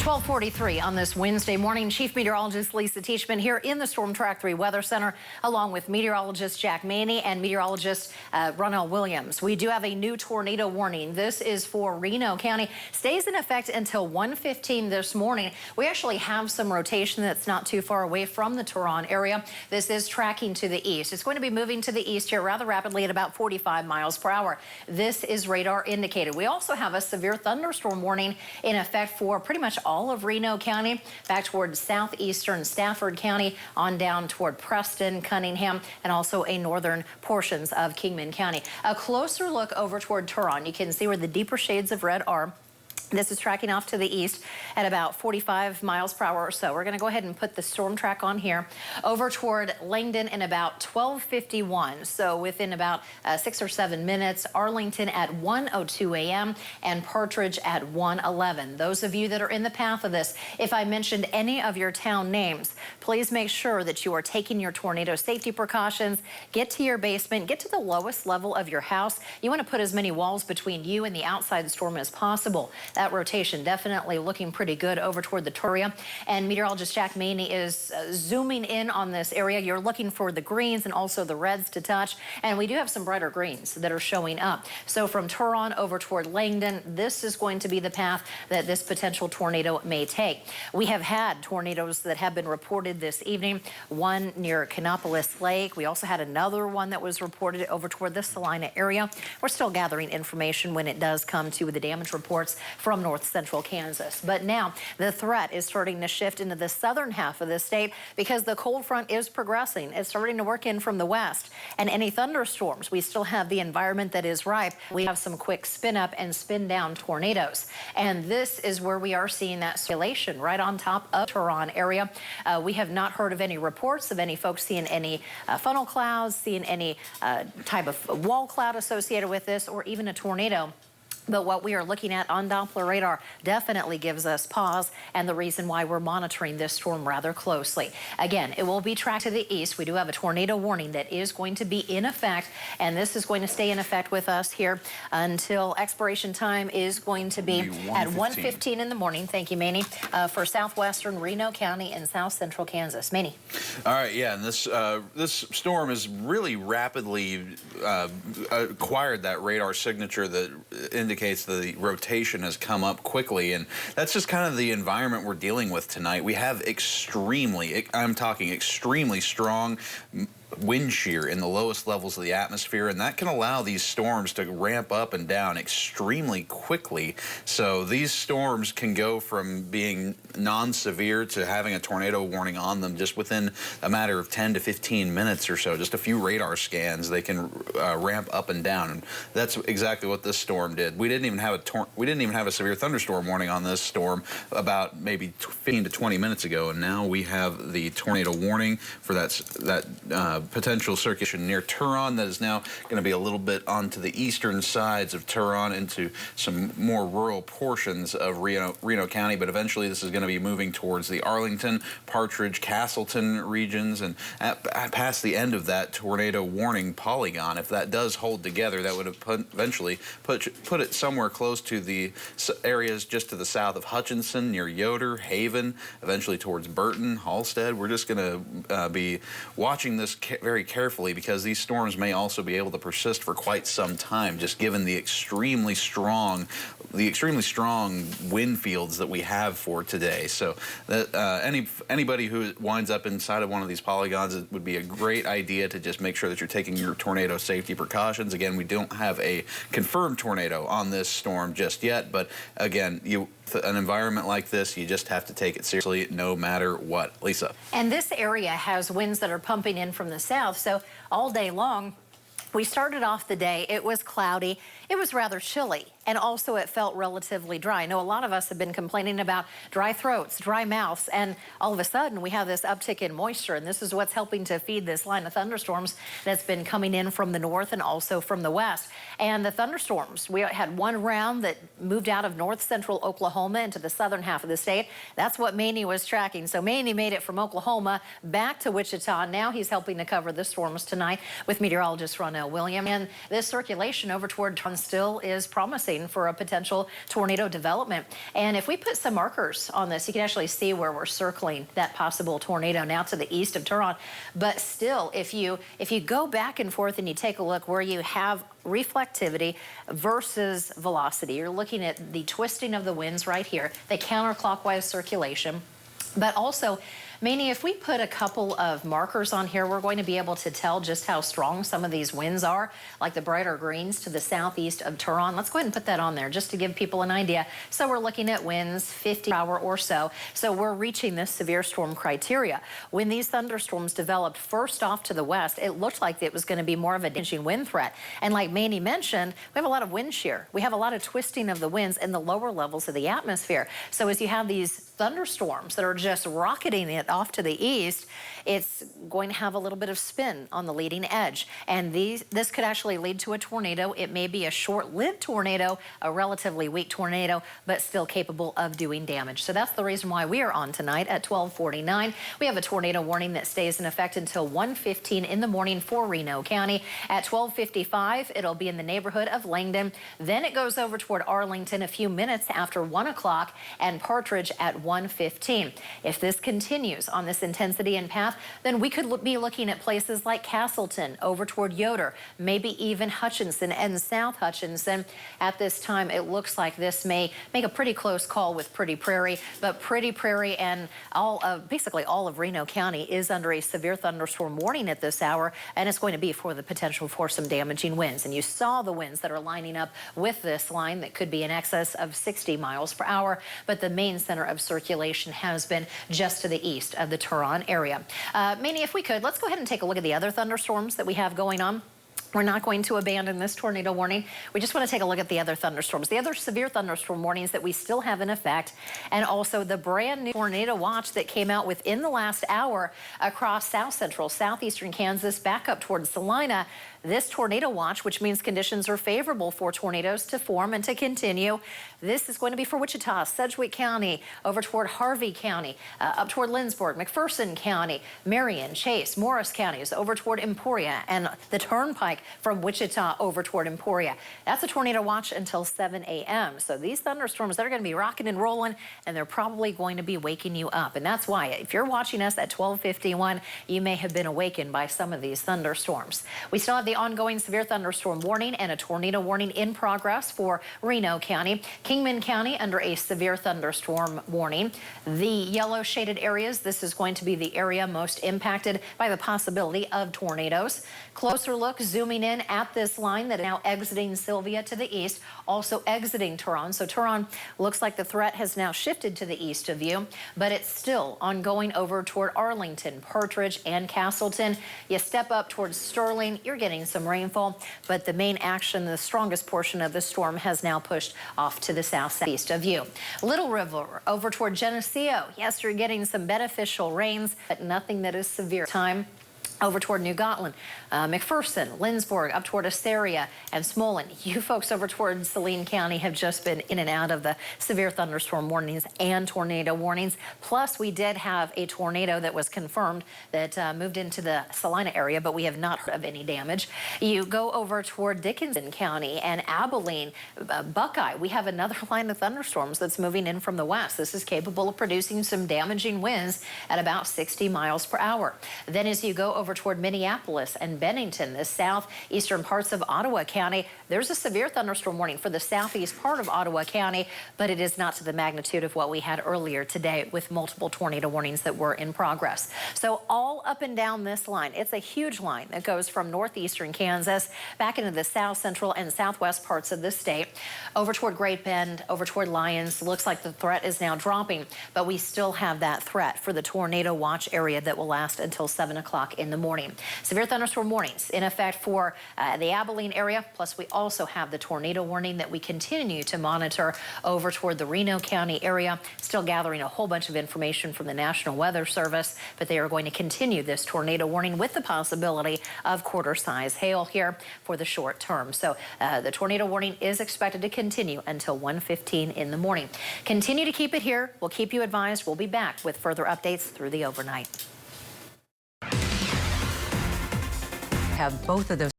12:43 on this Wednesday morning. Chief Meteorologist Lisa Teachman here in the Storm Track 3 Weather Center, along with meteorologist Jack Maney and meteorologist Reno Williams. We do have a new tornado warning. This is for Reno County. Stays in effect until 1:15 this morning. We actually have some rotation that's not too far away from the Turon area. This is tracking to the east. It's going to be moving to the east here rather rapidly at about 45 miles per hour. This is radar indicated. We also have a severe thunderstorm warning in effect for pretty much all of Reno County, back toward southeastern Stafford County, on down toward Preston, Cunningham, and also a northern portions of Kingman County. A closer look over toward Turon. You can see where the deeper shades of red are. This is tracking off to the east at about 45 miles per hour or so. We're going to go ahead and put the storm track on here over toward Langdon in about 12:51. So within about 6 or 7 minutes, Arlington at 1:02 a.m. and Partridge at 1:11. Those of you that are in the path of this, if I mentioned any of your town names, please make sure that you are taking your tornado safety precautions. Get to your basement, get to the lowest level of your house. You want to put as many walls between you and the outside storm as possible. That rotation definitely looking pretty good over toward the Turia. And meteorologist Jack Maney is zooming in on this area. You're looking for the greens and also the reds to touch. And we do have some brighter greens that are showing up. So from Turon over toward Langdon, this is going to be the path that this potential tornado may take. We have had tornadoes that have been reported this evening, one near Canopolis Lake. We also had another one that was reported over toward the Salina area. We're still gathering information when it does come to the damage reports from north central Kansas. But now the threat is starting to shift into the southern half of the state because the cold front is progressing. It's starting to work in from the west. And any thunderstorms, we still have the environment that is ripe. We have some quick spin up and spin down tornadoes. And this is where we are seeing that circulation right on top of Turon area. We have not heard of any reports of any folks seeing any funnel clouds, seeing any type of wall cloud associated with this, or even a tornado. But what we are looking at on Doppler radar definitely gives us pause, and the reason why we're monitoring this storm rather closely. Again, it will be tracked to the east. We do have a tornado warning that is going to be in effect, and this is going to stay in effect with us here until expiration time is going to be at 1:15 in the morning. Thank you, Maney, for southwestern Reno County and south central Kansas. Maney. All right, yeah, and this storm has really rapidly acquired that radar signature that indicates the rotation has come up quickly, and that's just kind of the environment we're dealing with tonight. We have I'm talking extremely strong wind shear in the lowest levels of the atmosphere, and that can allow these storms to ramp up and down extremely quickly. So these storms can go from being non-severe to having a tornado warning on them just within a matter of 10 to 15 minutes or so. Just a few radar scans, they can ramp up and down, and that's exactly what this storm did. We didn't even have a severe thunderstorm warning on this storm about maybe 15 to 20 minutes ago, and now we have the tornado warning for that potential circulation near Turon that is now going to be a little bit onto the eastern sides of Turon into some more rural portions of Reno County, but eventually this is going to be moving towards the Arlington, Partridge, Castleton regions, and past the end of that tornado warning polygon. If that does hold together, that would have eventually put it somewhere close to the areas just to the south of Hutchinson, near Yoder, Haven, eventually towards Burton, Halstead. We're just going to be watching this very carefully because these storms may also be able to persist for quite some time, just given the extremely strong wind fields that we have for today. So that anybody who winds up inside of one of these polygons, it would be a great idea to just make sure that you're taking your tornado safety precautions. Again, we don't have a confirmed tornado on this storm just yet, but again, an environment like this, you just have to take it seriously no matter what. Lisa. And this area has winds that are pumping in from the south, so all day long, we started off the day, it was cloudy, it was rather chilly, and also it felt relatively dry. I know a lot of us have been complaining about dry throats, dry mouths, and all of a sudden we have this uptick in moisture, and this is what's helping to feed this line of thunderstorms that's been coming in from the north and also from the west. And the thunderstorms, we had one round that moved out of north central Oklahoma into the southern half of the state. That's what Maney was tracking. So Maney made it from Oklahoma back to Wichita. Now he's helping to cover the storms tonight with meteorologist Reno Williams. And this circulation over toward Turon still is promising. bracing for a potential tornado development. And if we put some markers on this, you can actually see where we're circling that possible tornado now to the east of Turon. But still, if you go back and forth and you take a look where you have reflectivity versus velocity, you're looking at the twisting of the winds right here, the counterclockwise circulation. But also, Manny, if we put a couple of markers on here, we're going to be able to tell just how strong some of these winds are, like the brighter greens to the southeast of Turon. Let's go ahead and put that on there just to give people an idea. So we're looking at winds 50 per hour or so. So we're reaching this severe storm criteria. When these thunderstorms developed first off to the west, it looked like it was going to be more of a damaging wind threat. And like Manny mentioned, we have a lot of wind shear. We have a lot of twisting of the winds in the lower levels of the atmosphere. So as you have these thunderstorms that are just rocketing it off to the east, it's going to have a little bit of spin on the leading edge. And this could actually lead to a tornado. It may be a short-lived tornado, a relatively weak tornado, but still capable of doing damage. So that's the reason why we are on tonight at 12:49. We have a tornado warning that stays in effect until 1:15 in the morning for Reno County. At 12:55, it'll be in the neighborhood of Langdon. Then it goes over toward Arlington a few minutes after 1 o'clock and Partridge at 1:15. If this continues on this intensity and path, then we could be looking at places like Castleton over toward Yoder, maybe even Hutchinson and South Hutchinson. At this time, it looks like this may make a pretty close call with Pretty Prairie, but Pretty Prairie and basically all of Reno County is under a severe thunderstorm warning at this hour, and it's going to be for the potential for some damaging winds. And you saw the winds that are lining up with this line that could be in excess of 60 miles per hour, but the main center of circulation has been just to the east of the Turon area. Manny, if we could, let's go ahead and take a look at the other thunderstorms that we have going on. We're not going to abandon this tornado warning. We just want to take a look at the other thunderstorms, the other severe thunderstorm warnings that we still have in effect, and also the brand new tornado watch that came out within the last hour across south central, southeastern Kansas, back up towards Salina. This tornado watch, which means conditions are favorable for tornadoes to form and to continue. This is going to be for Wichita, Sedgwick County, over toward Harvey County, up toward Lindsborg, McPherson County, Marion, Chase, Morris counties, over toward Emporia, and the Turnpike from Wichita over toward Emporia. That's a tornado watch until 7 a.m. So these thunderstorms, they're going to be rocking and rolling, and they're probably going to be waking you up. And that's why, if you're watching us at 12:51, you may have been awakened by some of these thunderstorms. We still have the ongoing severe thunderstorm warning and a tornado warning in progress for Reno County. Kingman County under a severe thunderstorm warning. The yellow shaded areas, this is going to be the area most impacted by the possibility of tornadoes. Closer look, zooming in at this line that is now exiting Sylvia to the east, also exiting Turon. So Turon looks like the threat has now shifted to the east of you, but it's still ongoing over toward Arlington, Partridge, and Castleton. You step up towards Sterling, you're getting some rainfall, but the main action, the strongest portion of the storm, has now pushed off to the southeast of you. Little River over toward Geneseo. Yes, you're getting some beneficial rains, but nothing that is severe. Time over toward New Gotland, McPherson, Lindsborg, up toward Assyria and Smolin. You folks over toward Saline County have just been in and out of the severe thunderstorm warnings and tornado warnings. Plus, we did have a tornado that was confirmed that moved into the Salina area, but we have not heard of any damage. You go over toward Dickinson County and Abilene, Buckeye. We have another line of thunderstorms that's moving in from the west. This is capable of producing some damaging winds at about 60 miles per hour. Then as you go over toward Minneapolis and Bennington, the southeastern parts of Ottawa County, there's a severe thunderstorm warning for the southeast part of Ottawa County, but it is not to the magnitude of what we had earlier today with multiple tornado warnings that were in progress. So all up and down this line, it's a huge line that goes from northeastern Kansas back into the south central and southwest parts of the state, over toward Great Bend, over toward Lyons. Looks like the threat is now dropping, but we still have that threat for the tornado watch area that will last until 7 o'clock in the morning. Severe thunderstorm warnings in effect for the Abilene area, plus we also have the tornado warning that we continue to monitor over toward the Reno County area. Still gathering a whole bunch of information from the National Weather Service, but they are going to continue this tornado warning with the possibility of quarter-size hail here for the short term. So the tornado warning is expected to continue until 1:15 in the morning. Continue to keep it here. We'll keep you advised. We'll be back with further updates through the overnight. Have both of those